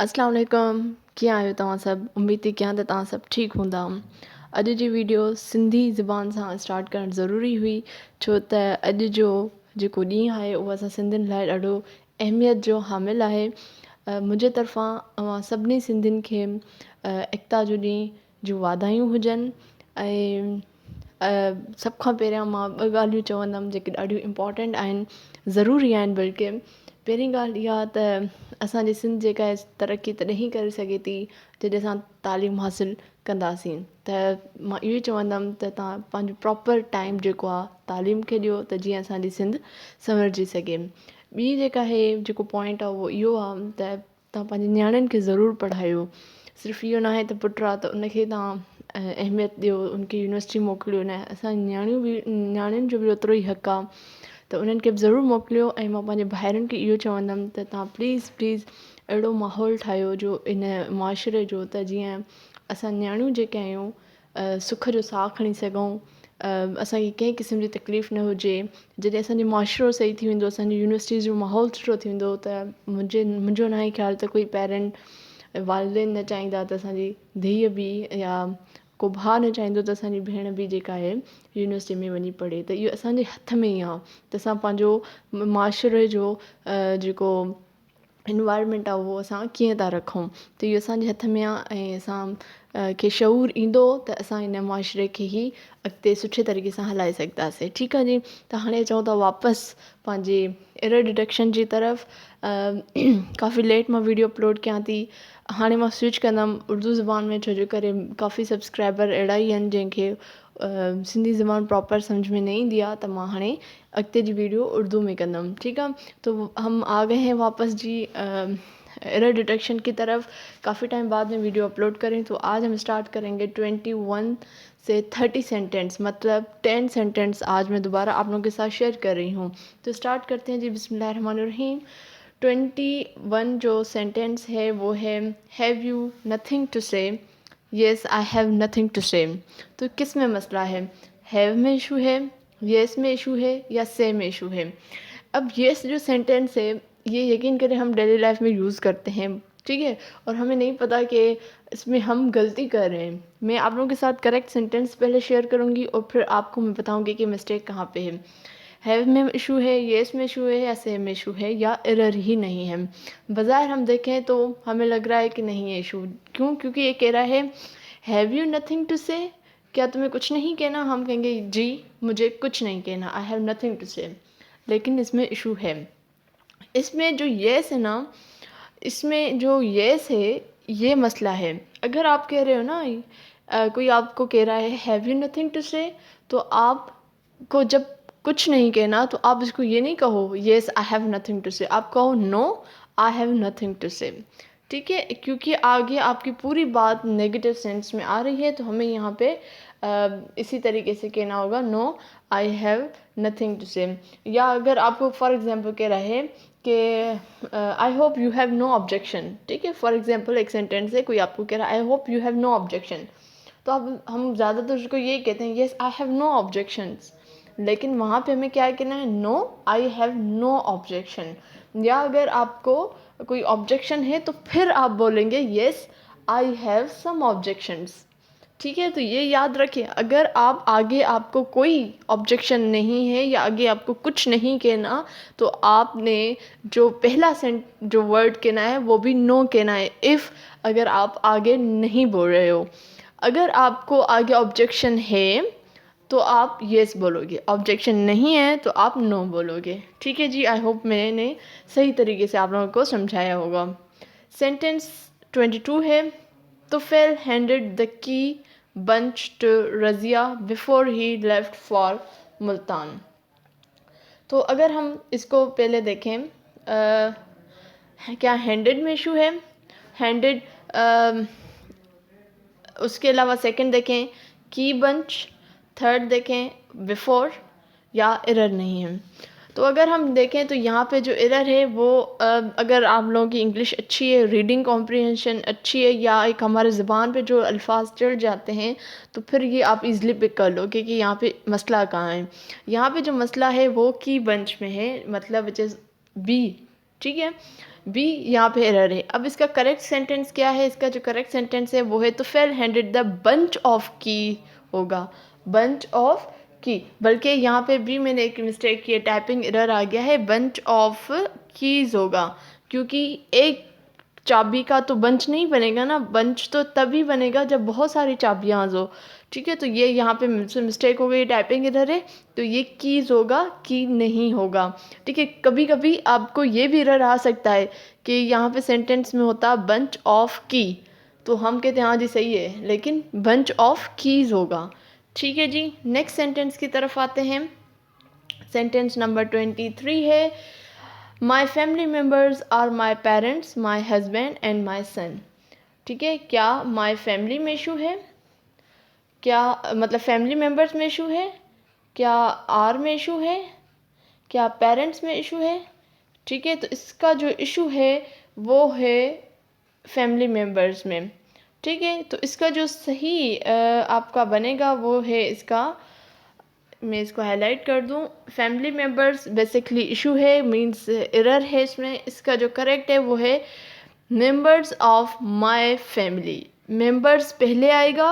अस्सलाम वालेकुम। कीअं आहियो तव्हां सभु? उमेद थी कयां त तव्हां सभु ठीकु हूंदा। अॼु जी वीडियो सिंधी ज़बान सां स्टार्ट करणु ज़रूरी हुई, छो त अॼु जो जेको ॾींहुं आहे उहो असां सिंधियुनि लाइ ॾाढो अहमियत जो हामिल आहे। मुंहिंजे तरफ़ां अवां सभिनी सिंधियुनि खे एकता जो ॾींहुं जूं वाधायूं हुजनि। ऐं सभ खां पहिरियां मां ॿ ॻाल्हियूं चवंदमि जेके ॾाढियूं इम्पॉर्टेंट आहिनि, ज़रूरी आहिनि बल्कि। पहिरीं ॻाल्हि इहा त असांजी सिंध जेका आहे तरक़ी तॾहिं ई करे सघे थी जॾहिं असां तालीम हासिलु कंदासीं। त मां इहो ई चवंदमि त तव्हां पंहिंजो प्रॉपर टाइम जेको आहे तालीम खे ॾियो त जीअं असांजी सिंध संवरजी सघे। ॿी जेका आहे जेको पॉइंट आहे उहो इहो आहे त तव्हां पंहिंजे नियाणियुनि खे ज़रूरु पढ़ायो। सिर्फ़ु इहो न आहे त पुटु आहे त उनखे तव्हां अहमियत ॾियो, उनखे यूनिवर्सिटी मोकिलियो। न, असांजी नियाणियुनि जो बि ओतिरो ई हक़ आहे त उन्हनि खे बि ज़रूरु मोकिलियो। ऐं मां पंहिंजे भाइरनि खे इहो चवंदमि त तव्हां प्लीज़ अहिड़ो माहौल ठाहियो जो इन मुआशिरे जो, त जीअं असां नियाणियूं जेके आहियूं सुख जो साहु खणी सघूं, असांखे कंहिं क़िस्म जी तकलीफ़ न हुजे। जॾहिं असांजो मुआशिरो सही थी वेंदो, असांजी यूनिवर्सिटी जो माहौल सुठो थींदो, त मुंहिंजो न आहे ख़्यालु त कोई पेरेंट वालिदेन न चाहींदा त असांजी धीउ बि या को भाउ न चाहींदो त असांजी भेण बि जेका आहे यूनिवर्सिटी में वञी पढ़े। त इहो असांजे हथ में ई आहे त असां पंहिंजो मुआशिरे जो जेको इनवायरमेंट आहे उहो असां कीअं था रखूं, त इहो असांजे हथ में आहे। ऐं असां खे शऊर ईंदो त असां इन मुआशिरे खे ई अॻिते सुठे तरीक़े सां हलाए सघंदासीं। ठीकु आहे जी। त हाणे अचूं था वापसि पंहिंजे एरर डिटेक्शन जी तरफ़। काफ़ी लेट मां वीडियो अपलोड कयां थी। हाणे मां स्विच कंदमि उर्दू ज़बान में, छो जे करे काफ़ी सब्सक्राइबर अहिड़ा ई आहिनि जंहिंखे सिंधी ज़बान प्रॉपर सम्झ में न ईंदी आहे। त मां हाणे अॻिते जी वीडियो उर्दू में कंदमि। ठीकु आहे। तो हम आ गए हैं वापस जी एरर डिटेक्शन की तरफ। काफ़ी टाइम बाद में वीडियो अपलोड करें, तो आज हम स्टार्ट करेंगे 21 से 30 सेंटेंस, मतलब 10 सेंटेंस आज मैं दोबारा आप लोगों के साथ शेयर कर रही हूँ। तो स्टार्ट करते हैं जी। बिस्मिल्लाहिर्रहमानिर्रहीम। 21 जो सेंटेंस है वो है have you nothing to say. Yes I have nothing to say. तो किस में मसला है? हैव में इशू है, येस में इशू है, या से में इशू है? अब येस जो सेंटेंस है ये यकीन करें हम डेली लाइफ में यूज़ करते हैं, ठीक है, और हमें नहीं पता कि इसमें हम गलती कर रहे हैं। मैं आप लोगों के साथ करेक्ट सेंटेंस पहले शेयर करूँगी और फिर आपको मैं बताऊँगी कि मिस्टेक कहाँ पे है। हैव में इशू है, येस में इशू है, या से में इशू है, या एरर ही नहीं है। बज़ाहिर हम देखें तो हमें लग रहा है कि नहीं है इशू। क्यों? क्योंकि ये कह रहा है हैव यू नथिंग टू से, क्या तुम्हें कुछ नहीं कहना? हम कहेंगे जी मुझे कुछ नहीं कहना, आई हैव नथिंग टू से। लेकिन इसमें इशू है। इसमें जो येस है ना, इसमें जो येस है ये मसला है। अगर आप कह रहे हो ना कोई आपको कह रहा है have you nothing to say, तो आपको जब कुछ नहीं कहना तो आप इसको ये नहीं कहो yes I have nothing to say, आप कहो no I have nothing to say. ठीक है, क्योंकि आगे आपकी पूरी बात नेगेटिव सेंस में आ रही है, तो हमें यहाँ पे इसी तरीके से कहना होगा no I have nothing to say. या अगर आपको फॉर एग्जांपल कह रहा है कि I hope you have no objection, ठीक है, फॉर एग्जांपल एक सेंटेंस है, कोई आपको कह रहा है I hope you have no objection, तो अब हम ज़्यादातर उसको ये कहते हैं yes I have no objections, लेकिन वहाँ पे हमें क्या कहना है? No I have no objection. या अगर आपको कोई ऑब्जेक्शन है तो फिर आप बोलेंगे yes I have some objections. ठीक है, तो ये याद रखें, अगर आप आगे आपको कोई ऑब्जेक्शन नहीं है या आगे आपको कुछ नहीं कहना, तो आपने जो पहला जो वर्ड कहना है वो भी नो कहना है, इफ़ अगर आप आगे नहीं बोल रहे हो। अगर आपको आगे ऑब्जेक्शन है तो आप येस बोलोगे, ऑब्जेक्शन नहीं है तो आप नो बोलोगे। ठीक है जी। आई होप मैंने सही तरीके से आप लोगों को समझाया होगा। सेंटेंस 22 है, Tufail handed the key bunch to Razia before he left for Multan. तो अगर हम इसको पहले देखें, क्या हैंडेड में इशू है? हैंडेड, उसके अलावा सेकंड देखें की बंच, थर्ड देखें बिफोर, या एरर नहीं है। तो अगर हम देखें तो यहाँ पे जो एरर है वो अगर आप लोगों की इंग्लिश अच्छी है, रीडिंग कॉम्प्रिहेंशन अच्छी है, या एक हमारे ज़बान पे जो अल्फाज चढ़ जाते हैं, तो फिर ये आप इजीली पिक कर लो कि यहाँ पे मसला कहाँ है। यहाँ पे जो मसला है वो की बंच में है, मतलब विच इज़ बी। ठीक है, बी यहाँ पे एरर है। अब इसका करेक्ट सेंटेंस क्या है? इसका जो करेक्ट सेंटेंस है वो है तो fail handed the bunch of की होगा, बंच ऑफ की। बल्कि यहाँ पे भी मैंने एक मिस्टेक की है, टाइपिंग एरर आ गया है, बंच ऑफ कीज़ होगा, क्योंकि एक चाबी का तो बंच नहीं बनेगा ना, बंच तो तभी बनेगा जब बहुत सारी चाबियाँ हो। ठीक है, तो ये यहाँ पे मुझसे मिस्टेक हो गई, टाइपिंग इधर है, तो ये कीज़ होगा, की नहीं होगा। ठीक है, कभी कभी आपको ये भी एरर आ सकता है कि यहाँ पे सेंटेंस में होता बंच ऑफ की, तो हम कहते हैं हाँ जी सही है, लेकिन बंच ऑफ कीज़ होगा। ठीक है जी, नेक्स्ट सेंटेंस की तरफ आते हैं। सेंटेंस नंबर 23 है, my family members are my parents, my husband and my son. ठीक है, क्या माई फैमिली में इशू है? क्या मतलब फैमिली मेम्बर्स में इशू है? क्या आर में इशू है? क्या पेरेंट्स में इशू है? ठीक है, तो इसका जो इशू है वो है फैमिली मेम्बर्स में। ठीक है, तो इसका जो सही आपका बनेगा वो है इसका, मैं इसको हाईलाइट कर दूं, फैमिली मेम्बर्स बेसिकली इशू है, मींस एरर है इसमें। इसका जो करेक्ट है वो है members of my family. Members पहले आएगा,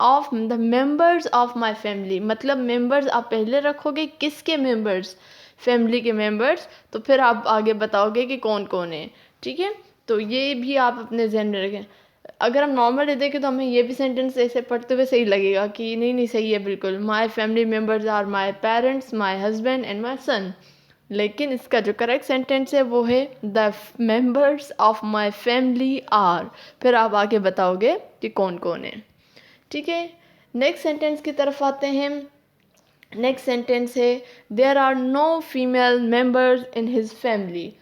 of the members of my family, मतलब मेंबर्स आप पहले रखोगे, किसके मेंबर्स? फैमिली के मेंबर्स, तो फिर आप आगे बताओगे कि कौन कौन है। ठीक है, तो ये भी आप अपने ध्यान में रखें। अगर हम नॉर्मली देखें तो हमें ये भी सेंटेंस ऐसे पढ़ते हुए सही लगेगा कि नहीं नहीं सही है बिल्कुल, my family members are my parents, my husband and my son. लेकिन इसका जो करेक्ट सेंटेंस है वो है the members of my family are, फिर आप आगे बताओगे कि कौन कौन है। ठीक है, नेक्स्ट सेंटेंस की तरफ आते हैं। नेक्स्ट सेंटेंस है there are no female members in his family.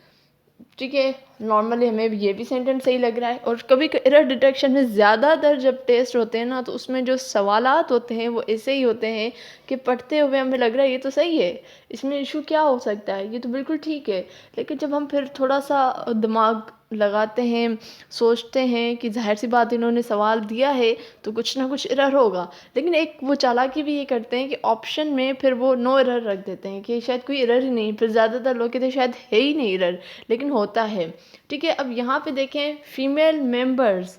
ठीक है, नॉर्मली हमें ये भी सेंटेंस सही लग रहा है, और कभी एरर डिटेक्शन में ज़्यादातर जब टेस्ट होते हैं ना, तो उसमें जो सवालात होते हैं वो ऐसे ही होते हैं कि पढ़ते हुए हमें लग रहा है ये तो सही है, इसमें इशू क्या हो सकता है, ये तो बिल्कुल ठीक है। लेकिन जब हम फिर थोड़ा सा दिमाग लगाते हैं, सोचते हैं कि जाहिर सी बात इन्होंने सवाल दिया है तो कुछ ना कुछ एरर होगा, लेकिन एक वो चालाकी भी ये करते हैं कि ऑप्शन में फिर वो नो एरर रख देते हैं कि शायद कोई एरर ही नहीं, फिर ज़्यादातर लोग कहते हैं शायद है ही नहीं एरर, लेकिन होता है। ठीक है, अब यहाँ पे देखें फीमेल मेंबर्स,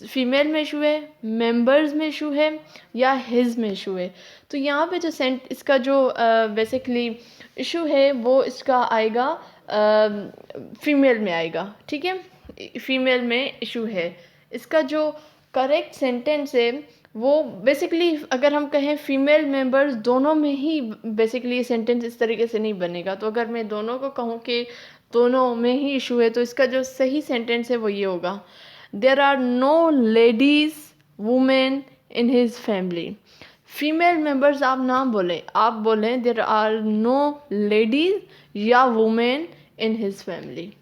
फीमेल में इशू है, मेंबर्स में इशू है, या हिज में इशू है। तो यहाँ पे जो इसका जो बेसिकली इशू है वो इसका आएगा फीमेल में आएगा। ठीक है, फीमेल में इशू है। इसका जो करेक्ट सेंटेंस है वो बेसिकली अगर हम कहें फीमेल मेंबर्स दोनों में ही, बेसिकली ये सेंटेंस इस तरीके से नहीं बनेगा। तो अगर मैं दोनों को कहूँ कि दोनों में ही इशू है, तो इसका जो सही सेंटेंस है वो ये होगा there are no ladies women in his family. Female members आप ना बोलें, आप बोलें देयर आर नो लेडीज या women in his family.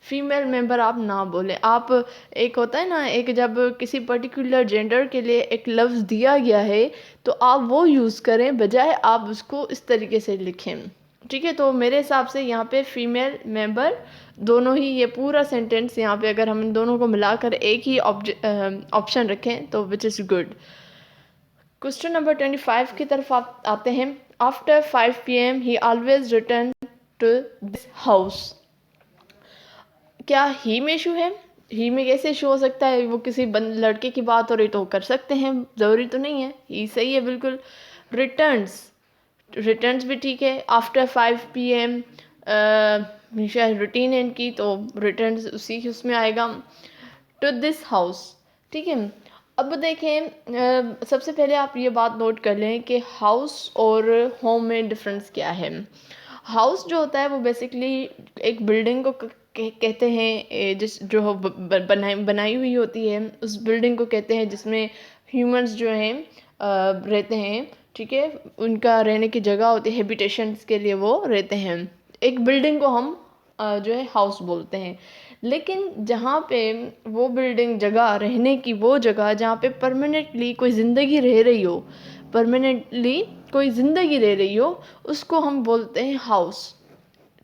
Female member आप ना बोलें। आप, एक होता है ना, एक जब किसी पर्टिकुलर जेंडर के लिए एक लफ्ज़ दिया गया है तो आप वो यूज़ करें, बजाय आप उसको इस तरीके से लिखें। ठीक है, तो मेरे हिसाब से यहाँ पे फीमेल मेंबर दोनों ही, ये पूरा सेंटेंस यहाँ पे अगर हम इन दोनों को मिलाकर एक ही ऑप्शन रखें तो which is good. Question number 25 की तरफ आप आते हैं। After 5 PM he always return to this house. क्या ही में इशू है? ही में कैसे इशू हो सकता है? वो किसी लड़के की बात हो रही तो कर सकते हैं, ज़रूरी तो नहीं है। ही सही है बिल्कुल। रिटर्न्स भी ठीक है। आफ्टर 5 PM शायद रूटीन एंड की, तो रिटर्न्स उसी उसमें आएगा। टू दिस हाउस, ठीक है। अब देखें, सबसे पहले आप ये बात नोट कर लें कि हाउस और होम में डिफरेंस क्या है। हाउस जो होता है वो बेसिकली एक बिल्डिंग को कहते हैं, जिस जो बनाई हुई होती है उस बिल्डिंग को कहते हैं, जिसमें ह्यूमंस जो हैं रहते हैं। ठीक है, उनका रहने की जगह होती है, हैबिटेशंस के लिए वो रहते हैं। एक बिल्डिंग को हम जो है हाउस बोलते हैं। लेकिन जहाँ पे वो बिल्डिंग जगह, रहने की वो जगह जहाँ पे परमानेंटली कोई ज़िंदगी रह रही हो, परमानेंटली कोई ज़िंदगी रह रही हो, उसको हम बोलते हैं हाउस।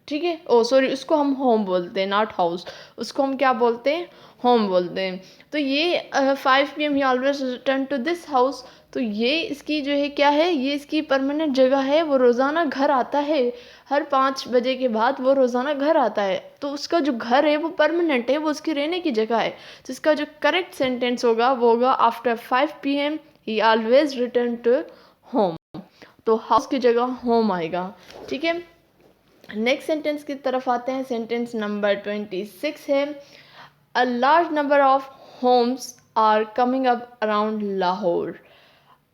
ठीक है। ओ सॉरी, उसको हम होम बोलते हैं, नॉट हाउस, उसको हम क्या बोलते हैं, होम बोलते हैं। तो ये 5 PM he always return to this house, तो ये इसकी जो है क्या है, ये इसकी परमानेंट जगह है, वो रोज़ाना घर आता है, हर 5 बजे के बाद वो रोज़ाना घर आता है, तो उसका जो घर है वो परमानेंट है, वो उसकी रहने की जगह है। तो इसका जो करेक्ट सेंटेंस होगा वो होगा after 5 PM he always return to home, तो हाउस की जगह होम आएगा। ठीक है, नेक्स्ट सेंटेंस की तरफ आते हैं। सेंटेंस नंबर 26 है, a large number of homes are coming up around Lahore.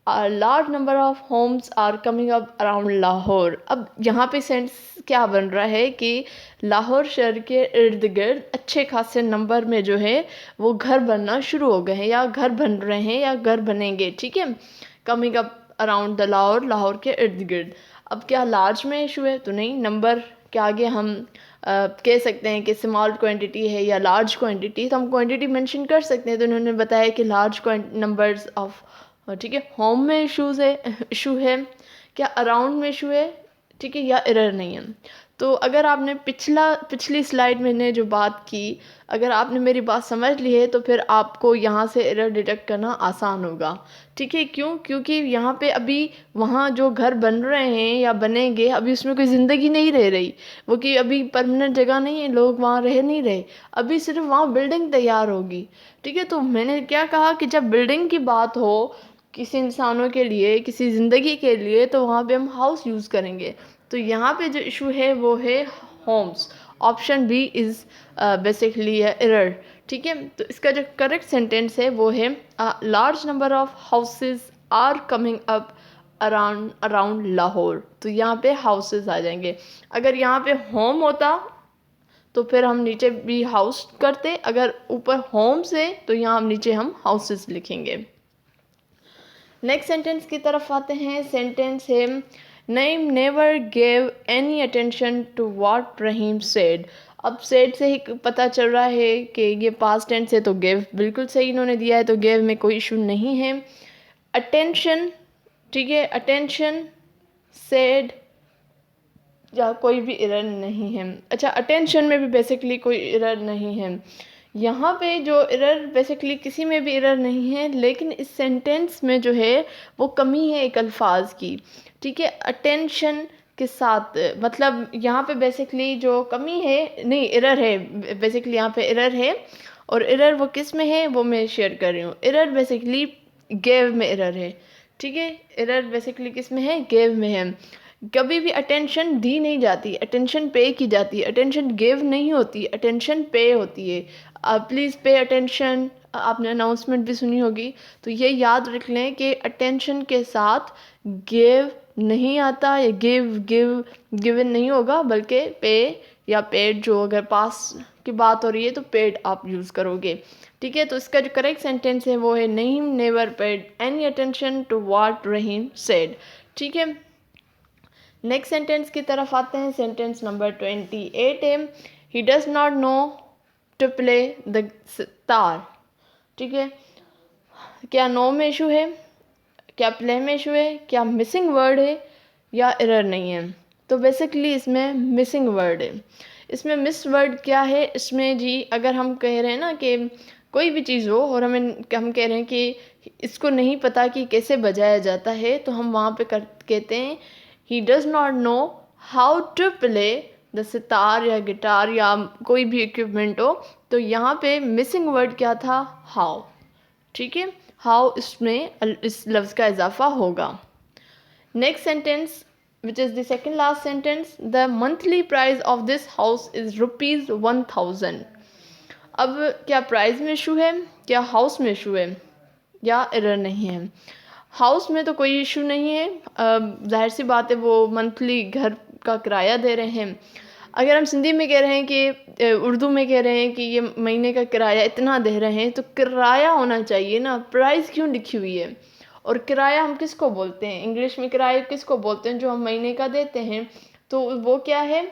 A large number of homes are coming up around Lahore. अब यहाँ पे सेंस क्या बन रहा है कि लाहौर शहर के इर्द गिर्द अच्छे खासे नंबर में जो है वो घर बनना शुरू हो गए हैं, या घर बन रहे हैं, या घर बनेंगे। ठीक है, coming up around the Lahore, Lahore के इर्द गिर्द। अब क्या लार्ज में इशू है? तो नहीं, नंबर के आगे हम कह सकते हैं कि स्मॉल क्वांटिटी है या लार्ज क्वांटिटी, तो हम क्वांटिटी मेंशन कर सकते हैं। तो उन्होंने बताया कि लार्ज नंबर्स ऑफ, ठीक है, होम में इशू है, क्या अराउंड में इशू है, ठीक है, या एरर नहीं है। तो अगर आपने पिछली स्लाइड में ने जो बात की, अगर आपने मेरी बात समझ ली है तो फिर आपको यहाँ से एरर डिटेक्ट करना आसान होगा। ठीक है, क्यों? क्योंकि यहाँ पे अभी वहाँ जो घर बन रहे हैं या बनेंगे, अभी उसमें कोई ज़िंदगी नहीं रह रही, वो कि अभी परमानेंट जगह नहीं है, लोग वहाँ रह नहीं रहे, अभी सिर्फ वहाँ बिल्डिंग तैयार होगी। ठीक है, तो मैंने क्या कहा कि जब बिल्डिंग की बात हो किसी इंसानों के लिए, किसी ज़िंदगी के लिए, तो वहाँ पे हम हाउस यूज़ करेंगे। तो यहाँ पे जो इशू है वो है homes. Option B is basically error. ठीक है, तो इसका जो करेक्ट सेंटेंस है वो है large number of houses are coming up around Lahore. तो यहाँ पे हाउसेस आ जाएंगे। अगर यहाँ पे होम होता तो फिर हम नीचे भी हाउस करते, अगर ऊपर होम्स है तो यहाँ हम नीचे हम हाउसेस लिखेंगे। नेक्स्ट सेंटेंस की तरफ आते हैं। सेंटेंस है, Naeem never gave any attention to what Rahim said. अब सेड से ही पता चल रहा है कि ये पास्ट टेंस है, तो गेव बिल्कुल सही इन्होंने दिया है, तो गेव में कोई इशू नहीं है। अटेंशन, ठीक है, अटेंशन, सेड, या कोई भी एरर नहीं है। अच्छा, अटेंशन में भी बेसिकली कोई एरर नहीं है। यहाँ पे जो एरर बेसिकली किसी में भी एरर नहीं है, लेकिन इस सेंटेंस में जो है वो कमी है एक अल्फाज की। ठीक है, अटेंशन के साथ, मतलब यहाँ पे बेसिकली जो कमी है, नहीं एरर है, बेसिकली यहाँ पे एरर है, और एरर वो किस में है वो मैं शेयर कर रही हूँ। एरर बेसिकली गेव में एरर है। ठीक है, एरर बेसिकली किस में है, गेव में है। कभी भी अटेंशन दी नहीं जाती, अटेंशन पे की जाती है, अटेंशन गिव नहीं होती, अटेंशन पे होती है। प्लीज़ पे अटेंशन, आपने अनाउंसमेंट भी सुनी होगी, तो ये याद रख लें कि अटेंशन के साथ गिव नहीं आता, या गिवन नहीं होगा, बल्कि पे या पेड, जो अगर पास की बात हो रही है तो पेड आप यूज़ करोगे। ठीक है, तो इसका जो करेक्ट सेंटेंस है वो है, Naeem never paid any attention to what Rahim said. ठीक है, नेक्स्ट सेंटेंस की तरफ आते हैं। सेंटेंस नंबर 28 है, he does not know to play the sitar. ठीक है, क्या नो में इशू है, क्या प्ले में इशू है, क्या मिसिंग वर्ड है, या एरर नहीं है? तो बेसिकली इसमें मिसिंग वर्ड है। इसमें मिस वर्ड क्या है? इसमें जी अगर हम कह रहे हैं ना कि कोई भी चीज़ हो और हम कह रहे हैं कि इसको नहीं पता कि कैसे बजाया जाता है, तो हम वहाँ पे कहते हैं he does not know how to play the sitar या गिटार या कोई भी इक्विपमेंट हो। तो यहाँ पे मिसिंग वर्ड क्या था? हाउ। ठीक है, हाउ इसमें इस लफ्ज़ का इजाफा होगा। Next sentence which is the second last sentence, the monthly price of this house is ₹1000। अब क्या प्राइस में इशू है, क्या हाउस में इशू है, या एरर नहीं है? हाउस में तो कोई इशू नहीं है, जाहिर सी बात है, वो मंथली घर का किराया दे रहे हैं। अगर हम सिंधी में कह रहे हैं कि उर्दू में कह रहे हैं कि ये महीने का किराया इतना दे रहे हैं, तो किराया होना चाहिए ना, प्राइस क्यों लिखी हुई है? और किराया हम किसको बोलते हैं? इंग्लिश में किराया किसको बोलते हैं? जो हम महीने का देते हैं, तो वो क्या है?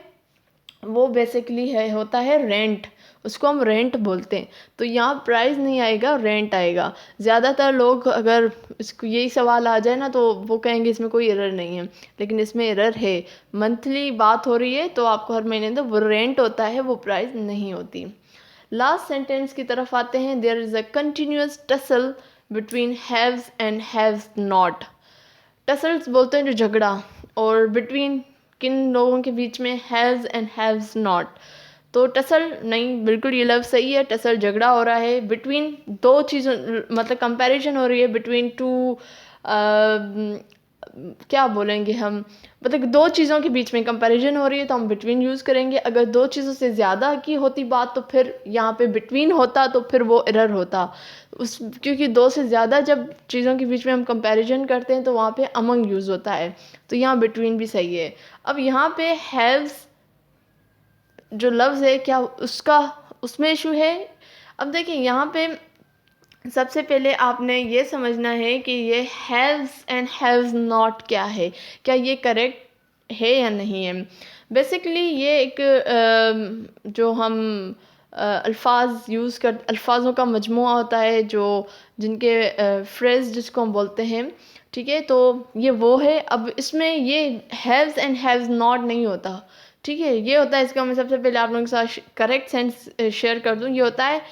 वो बेसिकली होता है रेंट। उसको हम रेंट बोलते हैं। तो यहाँ प्राइस नहीं आएगा, रेंट आएगा। ज़्यादातर लोग अगर इसको यही सवाल आ जाए ना तो वो कहेंगे इसमें कोई एरर नहीं है, लेकिन इसमें एरर है। मंथली बात हो रही है तो आपको हर महीने तो वो रेंट होता है, वो प्राइस नहीं होती। लास्ट सेंटेंस की तरफ आते हैं। There is a continuous tussle between haves and haves not. Tussles बोलते हैं जो झगड़ा, और बिटवीन किन लोगों के बीच में, हैव्स एंड हैव्स नॉट। तो टसल नहीं, बिल्कुल ये लफ्ज़ सही है, टसल झगड़ा हो रहा है बिटवीन दो चीज़ों, मतलब कंपैरिजन हो रही है बिटवीन टू, क्या बोलेंगे हम, मतलब दो चीज़ों के बीच में कंपैरिजन हो रही है तो हम बिटवीन यूज़ करेंगे। अगर दो चीज़ों से ज़्यादा की होती बात तो फिर यहाँ पे बिटवीन होता, तो फिर वो एरर होता उस, क्योंकि दो से ज़्यादा जब चीज़ों के बीच में हम कंपैरिजन करते हैं तो वहाँ पे अमंग यूज़ होता है, तो यहाँ बिटवीन भी सही है। अब यहाँ पे हैव्स जो लफ्ज़ है, क्या उसका उसमें इशू है? अब देखिए यहाँ पे सबसे पहले आपने ये समझना है कि ये हैव्स एंड हैव्स नॉट क्या है, क्या ये करेक्ट है या नहीं है। बेसिकली ये एक जो हम अल्फाज़ों का मजमूआ होता है, जो जिनके फ्रेज जिसको हम बोलते हैं, ठीक है। तो ये वो है। अब इसमें ये हैव्स एंड हैव्स नॉट नहीं होता, ठीक है। ये होता है, इसका मैं सबसे पहले आप लोगों के साथ करेक्ट सेंस शेयर कर दूं, ये होता है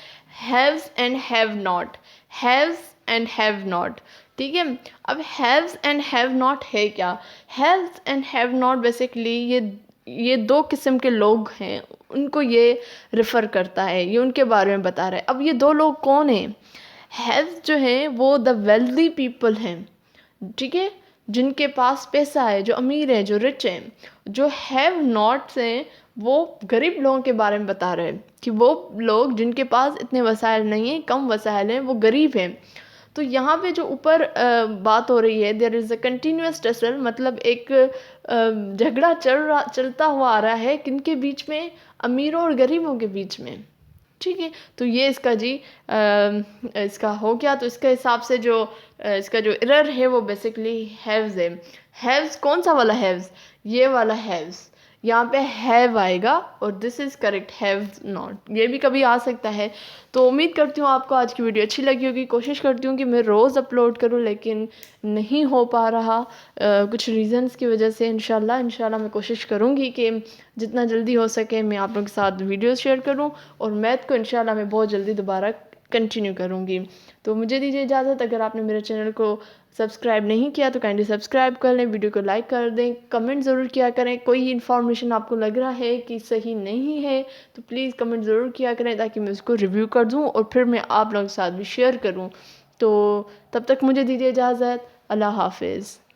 haves and have not, haves and have not, ठीक है। अब हैव्स एंड हैव नॉट है क्या? Haves and have not basically ये दो किस्म के लोग हैं, उनको ये रेफ़र करता है, ये उनके बारे में बता रहा है। अब ये दो लोग कौन हैं? हैव्स जो है वो द वेल्दी पीपल हैं, ठीक है, जिनके पास पैसा है, जो अमीर है, जो रिच है। जो हैव नॉट्स हैं वो गरीब लोगों के बारे में बता रहे हैं कि वो लोग जिनके पास इतने वसाइल नहीं हैं, कम वसाइल हैं, वो गरीब हैं। तो यहाँ पे जो ऊपर बात हो रही है, there is a continuous tussle, मतलब एक झगड़ा चलता हुआ आ रहा है, किनके बीच में? अमीरों और गरीबों के बीच में, ठीक है। तो ये इसका जी इसका हो गया। तो इसके हिसाब से जो इसका जो एरर है वो बेसिकली हैव्स है। हैव्स कौन सा वाला हैव्स? ये वाला हैव्स, यहाँ पे हैव आएगा, और this is correct, haves not. ये भी कभी आ सकता है। तो उम्मीद करती हूँ आपको आज की वीडियो अच्छी लगी होगी। कोशिश करती हूँ कि मैं रोज़ अपलोड करूँ, लेकिन नहीं हो पा रहा कुछ रीज़न्स की वजह से। इंशाल्लाह मैं कोशिश करूँगी कि जितना जल्दी हो सके मैं आप लोगों के साथ वीडियो शेयर करूँ, और मैथ को इंशाल्लाह मैं बहुत जल्दी दोबारा कंटिन्यू करूँगी। तो मुझे दीजिए इजाज़त। अगर आपने मेरे चैनल को सब्सक्राइब नहीं किया तो काइंडली सब्सक्राइब कर लें, वीडियो को लाइक कर दें, कमेंट ज़रूर किया करें। कोई इन्फॉर्मेशन आपको लग रहा है कि सही नहीं है तो प्लीज़ कमेंट ज़रूर किया करें, ताकि मैं उसको रिव्यू कर दूँ और फिर मैं आप लोगों के साथ भी शेयर करूँ। तो तब तक मुझे दीजिए इजाज़त। अल्लाह हाफिज़।